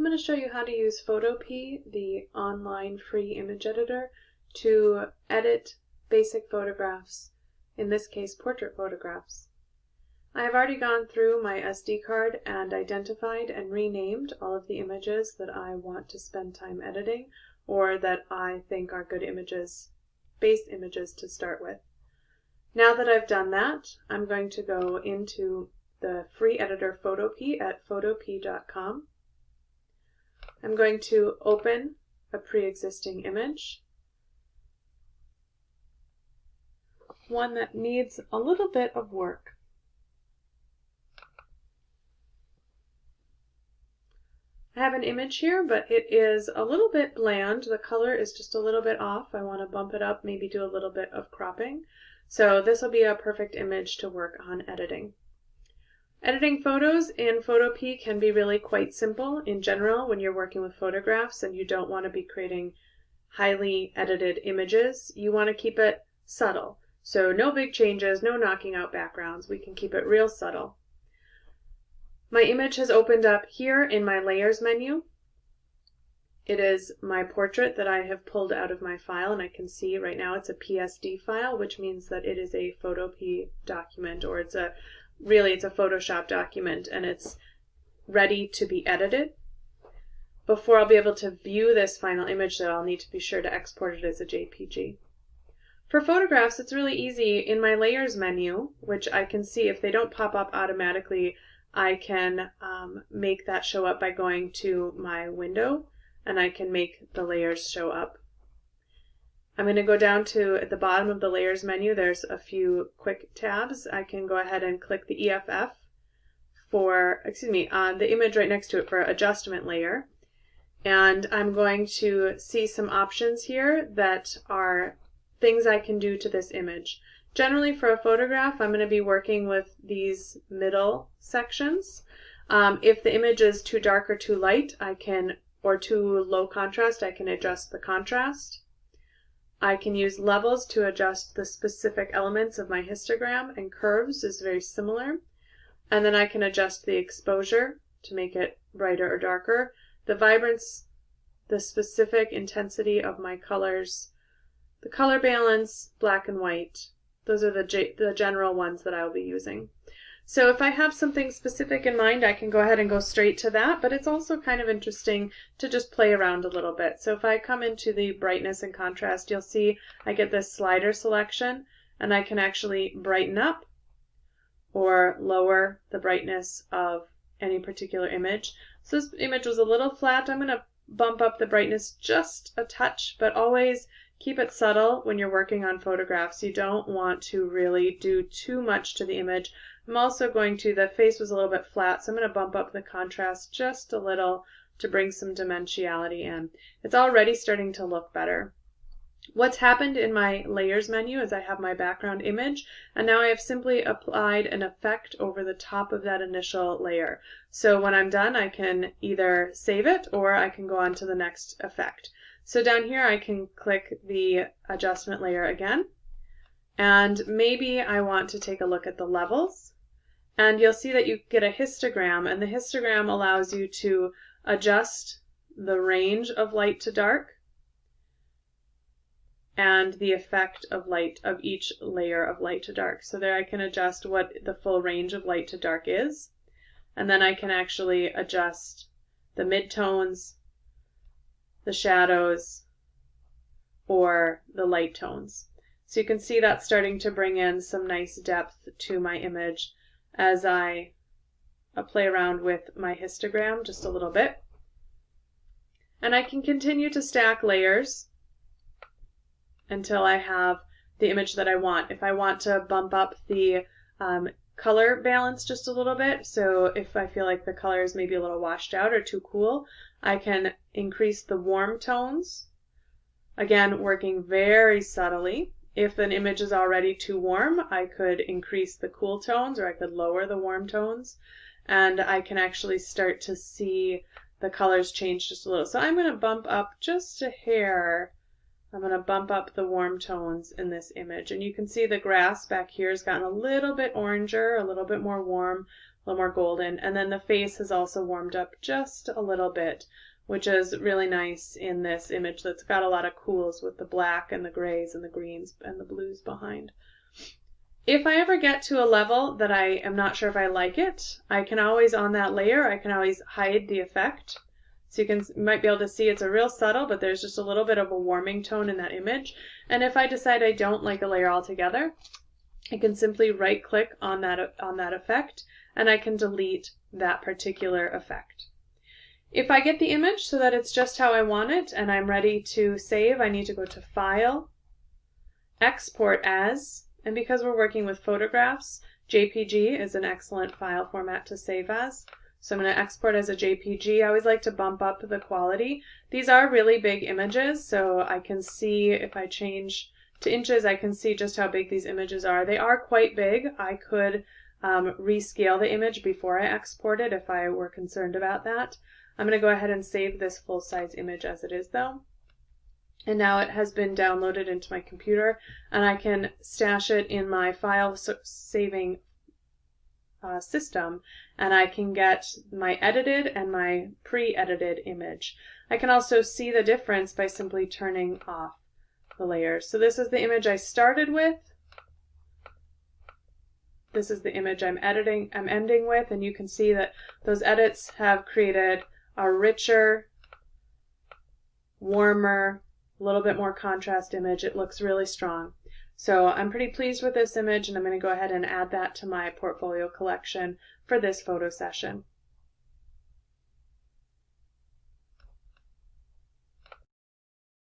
I'm going to show you how to use Photopea, the online free image editor, to edit basic photographs, in this case portrait photographs. I have already gone through my SD card and identified and renamed all of the images that I want to spend time editing, or that I think are good images, base images to start with. Now that I've done that, I'm going to go into the free editor Photopea at photopea.com. I'm going to open a pre-existing image, one that needs a little bit of work. I have an image here, but it is a little bit bland. The color is just a little bit off. I want to bump it up, maybe do a little bit of cropping. So this will be a perfect image to work on editing. Editing photos in Photopea can be really quite simple in general when you're working with photographs and you don't want to be creating highly edited images. You want to keep it subtle. So no big changes, no knocking out backgrounds. We can keep it real subtle. My image has opened up here in my Layers menu. It is my portrait that I have pulled out of my file, and I can see right now it's a PSD file, which means that it is a Photopea document, or it's a Photoshop document, and it's ready to be edited. Before I'll be able to view this final image, though, I'll need to be sure to export it as a JPG. For photographs, it's really easy. In my Layers menu, which I can see if they don't pop up automatically, I can make that show up by going to my window, and I can make the layers show up. I'm going to go down to, at the bottom of the Layers menu, there's a few quick tabs. I can go ahead and click the EFF for, on the image right next to it for adjustment layer. And I'm going to see some options here that are things I can do to this image. Generally for a photograph, I'm going to be working with these middle sections. If the image is too dark or too light, or too low contrast, I can adjust the contrast. I can use levels to adjust the specific elements of my histogram, and curves is very similar. And then I can adjust the exposure to make it brighter or darker, the vibrance, the specific intensity of my colors, the color balance, black and white. Those are the general ones that I will be using. So if I have something specific in mind, I can go ahead and go straight to that, but it's also kind of interesting to just play around a little bit. So if I come into the brightness and contrast, you'll see I get this slider selection, and I can actually brighten up or lower the brightness of any particular image. So this image was a little flat. I'm going to bump up the brightness just a touch, but always keep it subtle when you're working on photographs. You don't want to really do too much to the image. I'm also going to, the face was a little bit flat, so I'm going to bump up the contrast just a little to bring some dimensionality in. It's already starting to look better. What's happened in my Layers menu is I have my background image, and now I have simply applied an effect over the top of that initial layer. So when I'm done, I can either save it or I can go on to the next effect. So down here I can click the adjustment layer again, and maybe I want to take a look at the levels. And you'll see that you get a histogram, and the histogram allows you to adjust the range of light to dark and the effect of light of each layer of light to dark. So there I can adjust what the full range of light to dark is, and then I can actually adjust the midtones, the shadows, or the light tones. So you can see that's starting to bring in some nice depth to my image as I play around with my histogram just a little bit. And I can continue to stack layers until I have the image that I want. If I want to bump up the color balance just a little bit, so if I feel like the color is maybe a little washed out or too cool, I can increase the warm tones. Again, working very subtly. If an image is already too warm, I could increase the cool tones, or I could lower the warm tones, and I can actually start to see the colors change just a little. So I'm going to bump up just a hair. I'm going to bump up the warm tones in this image, and you can see the grass back here has gotten a little bit oranger, a little bit more warm, little more golden. And then the face has also warmed up just a little bit, which is really nice in this image that's got a lot of cools with the black and the grays and the greens and the blues behind. If I ever get to a level that I am not sure if I like it, I can always, on that layer, I can always hide the effect. So you might be able to see it's a real subtle, but there's just a little bit of a warming tone in that image. And if I decide I don't like a layer altogether, I can simply right click on that effect and I can delete that particular effect. If I get the image so that it's just how I want it and I'm ready to save, I need to go to File, Export As, and because we're working with photographs, JPG is an excellent file format to save as. So I'm going to export as a JPG. I always like to bump up the quality. These are really big images, so I can see if I change to inches, I can see just how big these images are. They are quite big. I could rescale the image before I export it if I were concerned about that. I'm going to go ahead and save this full-size image as it is though. And now it has been downloaded into my computer, and I can stash it in my file saving system, and I can get my edited and my pre-edited image. I can also see the difference by simply turning off the layers. So this is the image I started with. This is the image I'm ending with, and you can see that those edits have created a richer, warmer, a little bit more contrast image. It looks really strong. So I'm pretty pleased with this image, and I'm going to go ahead and add that to my portfolio collection for this photo session.